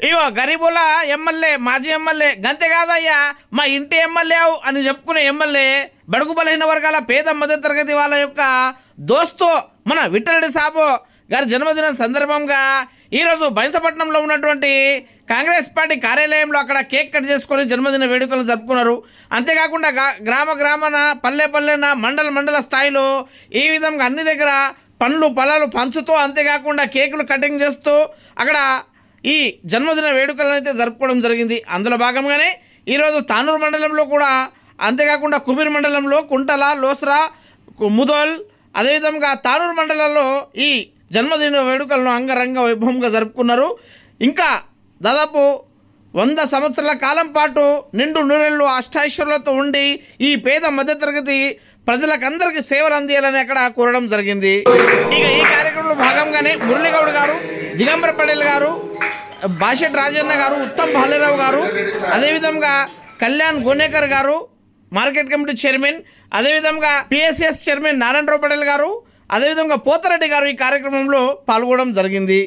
ఇగో గరీబుల MLA మాజీ MLA గంతే కాదయ్యా మా ఇంటి ఎమ్మెల్యే అని చెప్పుకునే ఎమ్మెల్యే బడుగు బలహీన వర్గాల పేద మధ్యతరగతి వాళ్ళ యొక్క దోస్తు మన విఠలరెడ్డి సాబు గారి జన్మదినం సందర్భంగా ఈరోజు బైంసపట్నంలో ఉన్నటువంటి కాంగ్రెస్ పార్టీ కార్యాలయంలో అక్కడ కేక్ కట్ చేసుకొని జన్మదిన వేడుకలను జరుపుకున్నారు. అంతేకాకుండా గ్రామాన పల్లెన మండల స్థాయిలో ఈ విధంగా అన్ని దగ్గర పండ్లు పొలాలు పంచుతూ అంతేకాకుండా కేకులు కటింగ్ చేస్తూ అక్కడ ఈ జన్మదిన వేడుకలను అయితే జరుపుకోవడం జరిగింది. అందులో భాగంగానే ఈరోజు తానూరు మండలంలో కూడా అంతేకాకుండా కుబీర్ మండలంలో కుంటల లోసరా ముదోల్ అదేవిధంగా తానూరు మండలాల్లో ఈ జన్మదిన వేడుకలను అంగరంగ వైభవంగా జరుపుకున్నారు. ఇంకా దాదాపు 100 సంవత్సరాల కాలం పాటు నిండు నూరేళ్ళు అష్టాైశ్వర్యాలతో ఉండి ఈ పేద మధ్యతరగతి ప్రజలకందరికీ సేవలు అందియాలని అక్కడ కోరడం జరిగింది. ఇక ఈ కార్యక్రమంలో భాగంగానే మురళీగౌడ్ గారు, దిగంబర పటేల్ గారు, బాషెట్ రాజన్న గారు, ఉత్తమ్ భాలేరావు గారు, అదేవిధంగా కళ్యాణ్ గోనేకర్ గారు మార్కెట్ కమిటీ చైర్మన్, అదేవిధంగా పిఎస్ఎస్ చైర్మన్ నారాయణరావు పటేల్ గారు, అదేవిధంగా పోతారెడ్డి గారు ఈ కార్యక్రమంలో పాల్గొనడం జరిగింది.